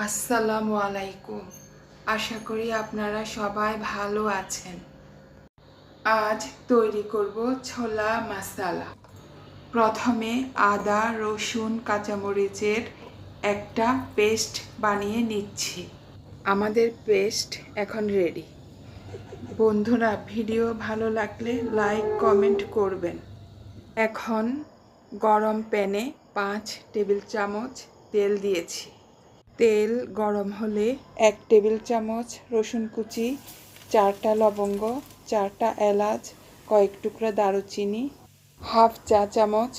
আসসালামু আলাইকুম। আশা করি আপনারা সবাই ভালো আছেন। আজ তৈরি করব ছোলা মশলা। প্রথমে আদা, রসুন, কাঁচামরিচের একটা পেস্ট বানিয়ে নিচ্ছি। আমাদের পেস্ট এখন রেডি। বন্ধুরা, ভিডিও ভালো লাগলে লাইক কমেন্ট করবেন। এখন গরম প্যানে 5 টেবিল চামচ তেল দিয়েছি। তেল গরম হলে 1 টেবিল চামচ রসুন কুচি, 4টা লবঙ্গ, 4টা এলাচ, কয়েক টুকরা দারুচিনি, হাফ চা চামচ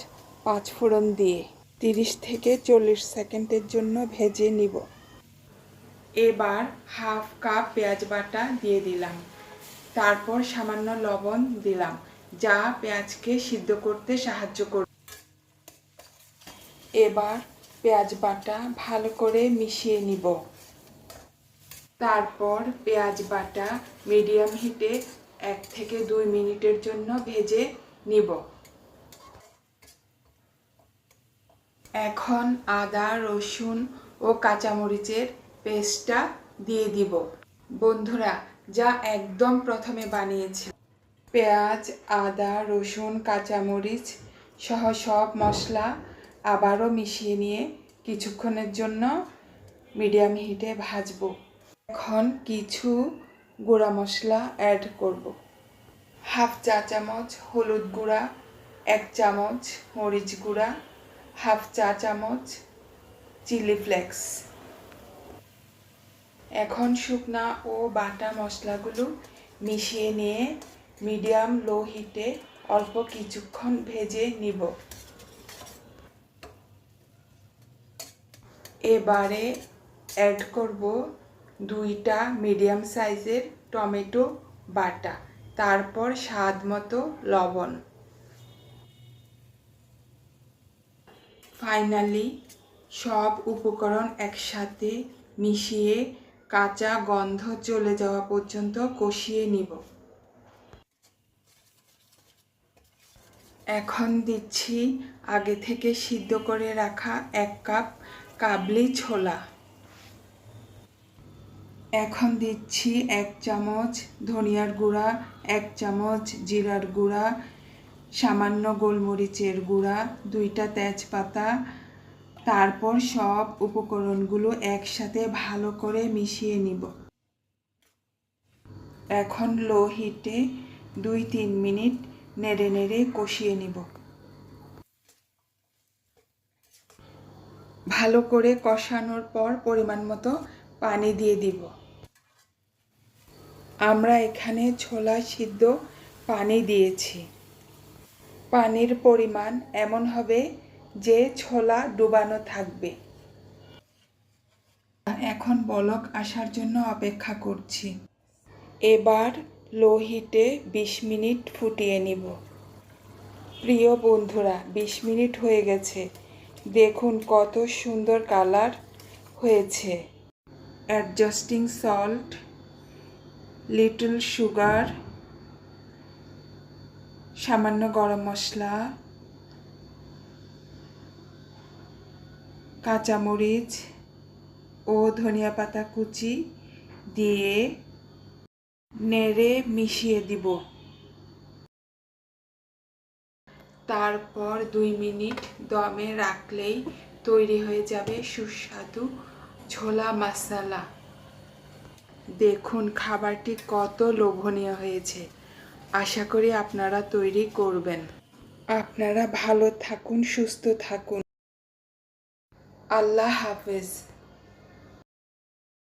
পাঁচফোড়ন দিয়ে 30 থেকে 40 সেকেন্ডের জন্য ভেজে নিব। এবার হাফ কাপ পেঁয়াজ বাটা দিয়ে দিলাম। তারপর সামান্য লবণ দিলাম, যা পেঁয়াজকে সিদ্ধ করতে সাহায্য করবে। এবার পেঁয়াজ বাটা ভালো করে মিশিয়ে নিব। তারপর পেঁয়াজ বাটা মিডিয়াম হিটে 1 থেকে 2 মিনিটের জন্য ভেজে নিব। এখন আদা, রসুন ও কাঁচামরিচের পেস্টটা দিয়ে দিব। বন্ধুরা, যা একদম প্রথমে বানিয়েছি। পেঁয়াজ, আদা, রসুন, কাঁচামরিচ সহ সব মশলা আবারও মিশিয়ে নিয়ে কিছুক্ষণের জন্য মিডিয়াম হিটে ভাজবো। এখন কিছু গুঁড়া মশলা অ্যাড করব। হাফ চা চামচ হলুদ গুঁড়া, 1 চামচ মরিচ গুঁড়া, হাফ চা চামচ চিলি ফ্লেক্স। এখন শুকনা ও বাটা মশলাগুলো মিশিয়ে নিয়ে মিডিয়াম লো হিটে অল্প কিছুক্ষণ ভেজে নিব। এবারে অ্যাড করব 2টা মিডিয়াম সাইজের টমেটো বাটা, তারপর স্বাদ মতো লবণ। ফাইনালি সব উপকরণ একসাথে মিশিয়ে কাঁচা গন্ধ চলে যাওয়া পর্যন্ত কষিয়ে নিব। এখন দিচ্ছি আগে থেকে সিদ্ধ করে রাখা 1 কাপ কাবলি ছোলা। এখন দিচ্ছি 1 চামচ ধনিয়ার গুঁড়া, 1 চামচ জিরার গুঁড়া, সামান্য গোলমরিচের গুঁড়া, 2টা তেজপাতা। তারপর সব উপকরণগুলো একসাথে ভালো করে মিশিয়ে নিব। এখন লো হিটে 2-3 মিনিট নেড়ে নেড়ে কষিয়ে নিব। ভালো করে কষানোর পর পরিমাণ মতো পানি দিয়ে দিব। আমরা এখানে ছোলা সিদ্ধ পানি দিয়েছি। পানির পরিমাণ এমন হবে যে ছোলা ডুবানো থাকবে। এখন বলক আসার জন্য অপেক্ষা করছি। এবার লো হিটে 20 মিনিট ফুটিয়ে নিব। প্রিয় বন্ধুরা, 20 মিনিট হয়ে গেছে। দেখুন কত সুন্দর কালার হয়েছে। অ্যাডজাস্টিং সল্ট, লিটল সুগার, সামান্য গরম মশলা, কাঁচামরিচ ও ধনিয়া পাতা কুচি দিয়ে নেড়ে মিশিয়ে দিব। তারপর 2 মিনিট দমে রাখলেই তৈরি হয়ে যাবে সুস্বাদু ছোলা মশলা। দেখুন খাবারটি কত লোভনীয় হয়েছে। আশা করি আপনারা তৈরি করবেন। আপনারা ভালো থাকুন, সুস্থ থাকুন। আল্লাহ হাফেজ।